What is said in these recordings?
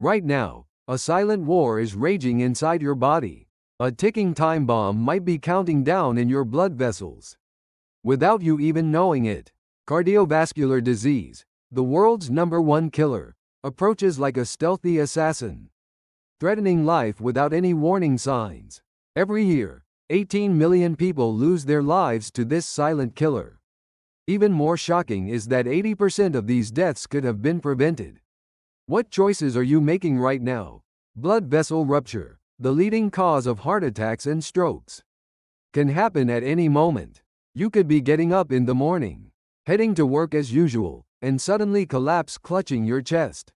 Right now, a silent war is raging inside your body. A ticking time bomb might be counting down in your blood vessels, without you even knowing it. Cardiovascular disease, the world's #1 killer, approaches like a stealthy assassin, threatening life without any warning signs. Every year, 18 million people lose their lives to this silent killer. Even more shocking is that 80% of these deaths could have been prevented. What choices are you making right now? Blood vessel rupture, the leading cause of heart attacks and strokes, can happen at any moment. You could be getting up in the morning, heading to work as usual, and suddenly collapse clutching your chest.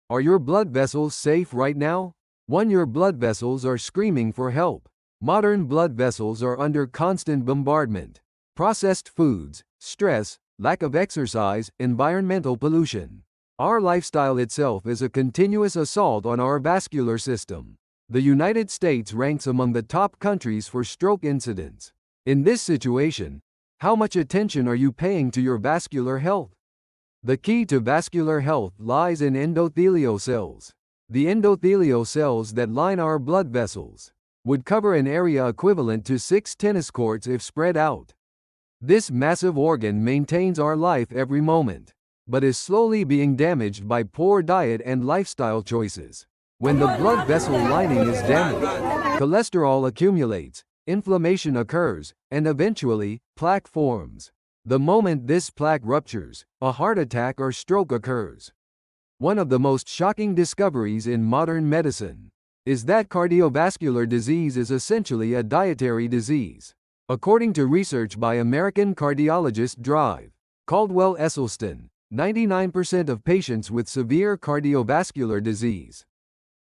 Are your blood vessels safe right now? Your blood vessels are screaming for help. Modern blood vessels are under constant bombardment. Processed foods, stress, lack of exercise, environmental pollution. Our lifestyle itself is a continuous assault on our vascular system. The United States ranks among the top countries for stroke incidents. In this situation, how much attention are you paying to your vascular health? The key to vascular health lies in endothelial cells. The endothelial cells that line our blood vessels would cover an area equivalent to 6 tennis courts if spread out. This massive organ maintains our life every moment, but is slowly being damaged by poor diet and lifestyle choices. When the blood vessel lining is damaged, cholesterol accumulates, inflammation occurs, and eventually, plaque forms. The moment this plaque ruptures, a heart attack or stroke occurs. One of the most shocking discoveries in modern medicine is that cardiovascular disease is essentially a dietary disease. According to research by American cardiologist Drive Caldwell Esselstyn, 99% of patients with severe cardiovascular disease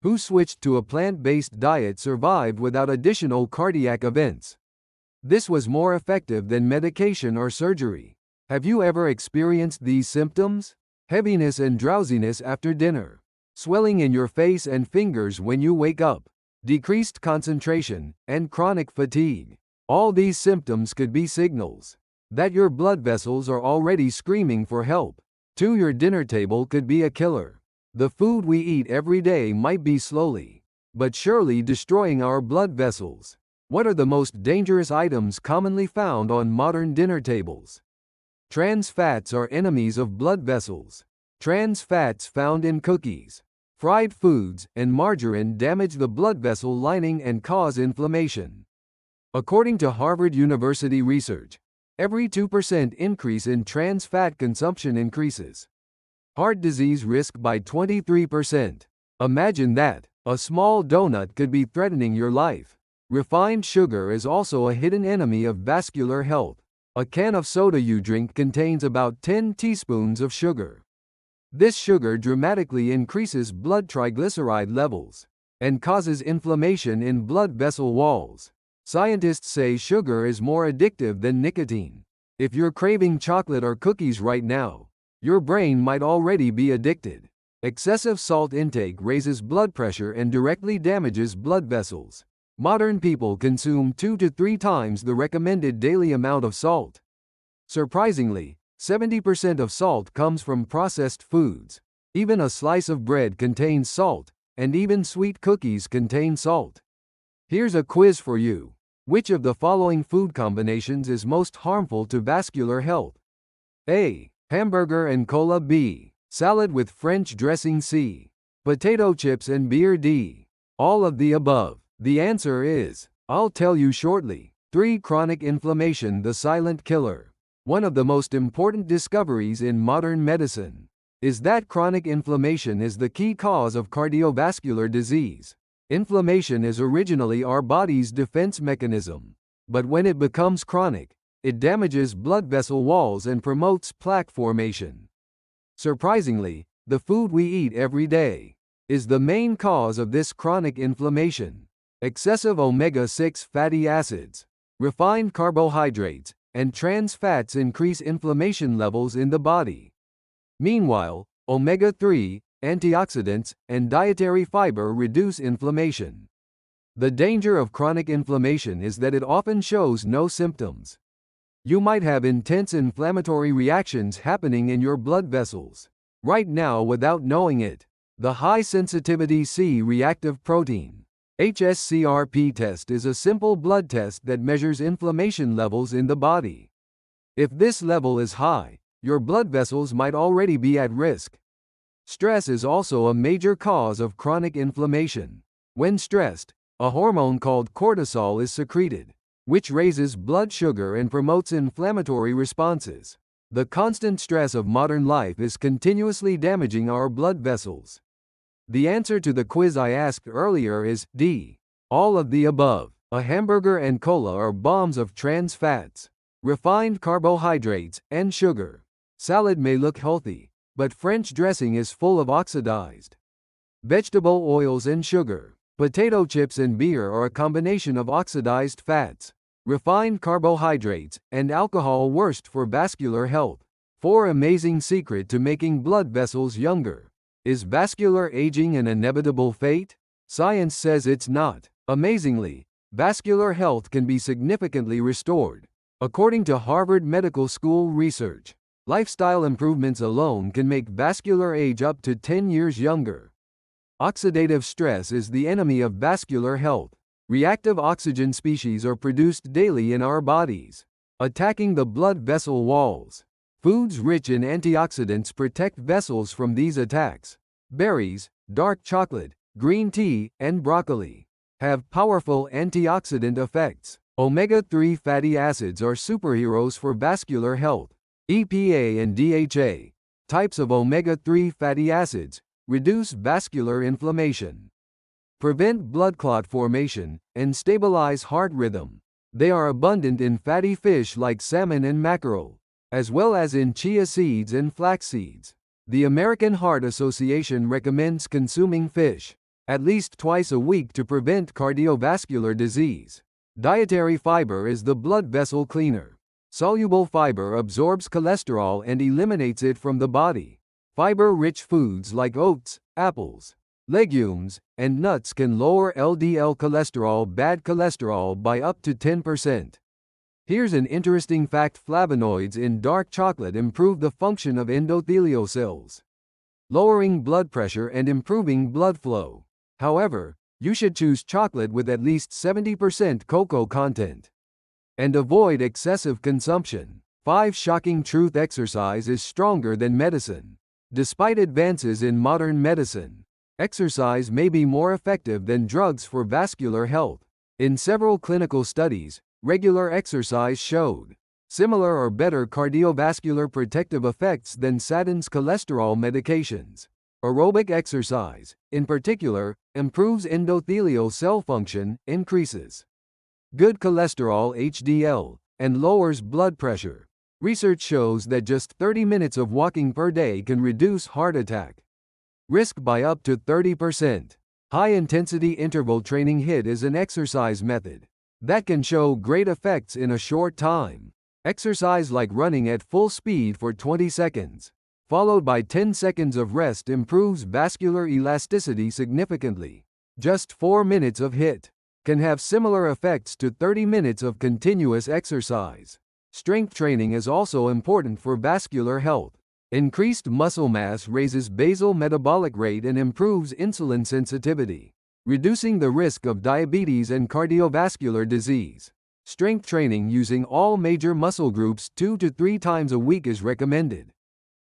who switched to a plant-based diet survived without additional cardiac events. This was more effective than medication or surgery. Have you ever experienced these symptoms? Heaviness and drowsiness after dinner, swelling in your face and fingers when you wake up, decreased concentration, and chronic fatigue. All these symptoms could be signals that your blood vessels are already screaming for help. Your dinner table could be a killer. The food we eat every day might be slowly, but surely destroying our blood vessels. What are the most dangerous items commonly found on modern dinner tables? Trans fats are enemies of blood vessels. Trans fats found in cookies, fried foods, and margarine damage the blood vessel lining and cause inflammation. According to Harvard University research, every 2% increase in trans fat consumption increases heart disease risk by 23%. Imagine that. A small donut could be threatening your life. Refined sugar is also a hidden enemy of vascular health. A can of soda you drink contains about 10 teaspoons of sugar. This sugar dramatically increases blood triglyceride levels and causes inflammation in blood vessel walls. Scientists say sugar is more addictive than nicotine. If you're craving chocolate or cookies right now, your brain might already be addicted. Excessive salt intake raises blood pressure and directly damages blood vessels. Modern people consume 2 to 3 times the recommended daily amount of salt. Surprisingly, 70% of salt comes from processed foods. Even a slice of bread contains salt, and even sweet cookies contain salt. Here's a quiz for you. Which of the following food combinations is most harmful to vascular health? A. Hamburger and cola. B. Salad with French dressing. C. Potato chips and beer. D. All of the above. The answer is, I'll tell you shortly. 3. Chronic inflammation, the silent killer. One of the most important discoveries in modern medicine is that chronic inflammation is the key cause of cardiovascular disease. Inflammation is originally our body's defense mechanism, but when it becomes chronic, it damages blood vessel walls and promotes plaque formation. Surprisingly, the food we eat every day is the main cause of this chronic inflammation. Excessive omega-6 fatty acids, refined carbohydrates, and trans fats increase inflammation levels in the body. Meanwhile, omega-3, antioxidants, and dietary fiber reduce inflammation. The danger of chronic inflammation is that it often shows no symptoms. You might have intense inflammatory reactions happening in your blood vessels right now without knowing it. The high-sensitivity C-reactive protein (HSCRP) test is a simple blood test that measures inflammation levels in the body. If this level is high, your blood vessels might already be at risk. Stress is also a major cause of chronic inflammation. When stressed, a hormone called cortisol is secreted, which raises blood sugar and promotes inflammatory responses. The constant stress of modern life is continuously damaging our blood vessels. The answer to the quiz I asked earlier is D. All of the above. A hamburger and cola are bombs of trans fats, refined carbohydrates, and sugar. Salad may look healthy, but French dressing is full of oxidized vegetable oils and sugar. Potato chips and beer are a combination of oxidized fats, refined carbohydrates, and alcohol, worst for vascular health. 4 amazing secret to making blood vessels younger. Is vascular aging an inevitable fate? Science says it's not. Amazingly, vascular health can be significantly restored. According to Harvard Medical School research, lifestyle improvements alone can make vascular age up to 10 years younger. Oxidative stress is the enemy of vascular health. Reactive oxygen species are produced daily in our bodies, attacking the blood vessel walls. Foods rich in antioxidants protect vessels from these attacks. Berries, dark chocolate, green tea, and broccoli have powerful antioxidant effects. Omega-3 fatty acids are superheroes for vascular health. EPA and DHA, types of omega-3 fatty acids, reduce vascular inflammation, prevent blood clot formation, and stabilize heart rhythm. They are abundant in fatty fish like salmon and mackerel, as well as in chia seeds and flax seeds. The American Heart Association recommends consuming fish at least twice a week to prevent cardiovascular disease. Dietary fiber is the blood vessel cleaner. Soluble fiber absorbs cholesterol and eliminates it from the body. Fiber-rich foods like oats, apples, legumes, and nuts can lower LDL cholesterol, bad cholesterol, by up to 10%. Here's an interesting fact: flavonoids in dark chocolate improve the function of endothelial cells, lowering blood pressure and improving blood flow. However, you should choose chocolate with at least 70% cocoa content and avoid excessive consumption. 5 shocking truth: exercise is stronger than medicine. Despite advances in modern medicine, exercise may be more effective than drugs for vascular health. In several clinical studies, regular exercise showed similar or better cardiovascular protective effects than statins, cholesterol medications. Aerobic exercise, in particular, improves endothelial cell function, increases good cholesterol (HDL), and lowers blood pressure. Research shows that just 30 minutes of walking per day can reduce heart attack risk by up to 30%. High-intensity interval training HIIT is an exercise method that can show great effects in a short time. Exercise like running at full speed for 20 seconds, followed by 10 seconds of rest, improves vascular elasticity significantly. Just 4 minutes of HIIT can have similar effects to 30 minutes of continuous exercise. Strength training is also important for vascular health. Increased muscle mass raises basal metabolic rate and improves insulin sensitivity, reducing the risk of diabetes and cardiovascular disease. Strength training using all major muscle groups 2 to 3 times a week is recommended.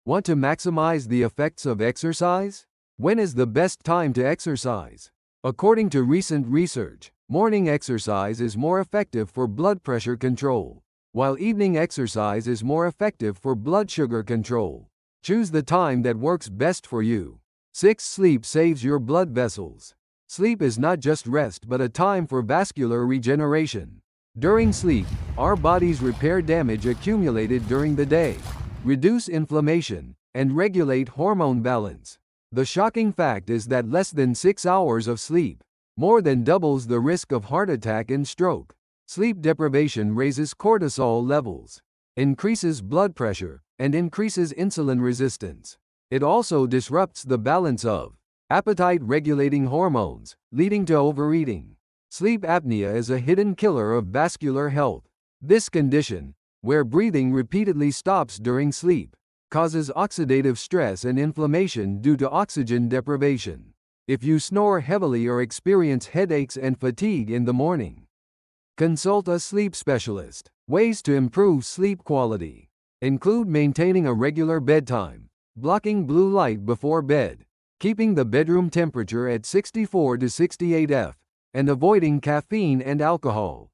Want to maximize the effects of exercise? When is the best time to exercise? According to recent research, morning exercise is more effective for blood pressure control, while evening exercise is more effective for blood sugar control. Choose the time that works best for you. 6. Sleep saves your blood vessels. Sleep is not just rest but a time for vascular regeneration. During sleep, our bodies repair damage accumulated during the day, reduce inflammation, and regulate hormone balance. The shocking fact is that less than 6 hours of sleep more than doubles the risk of heart attack and stroke. Sleep deprivation raises cortisol levels, increases blood pressure, and increases insulin resistance. It also disrupts the balance of appetite-regulating hormones, leading to overeating. Sleep apnea is a hidden killer of vascular health. This condition, where breathing repeatedly stops during sleep, causes oxidative stress and inflammation due to oxygen deprivation. If you snore heavily or experience headaches and fatigue in the morning, consult a sleep specialist. Ways to improve sleep quality include maintaining a regular bedtime, blocking blue light before bed, keeping the bedroom temperature at 64 to 68 F, and avoiding caffeine and alcohol.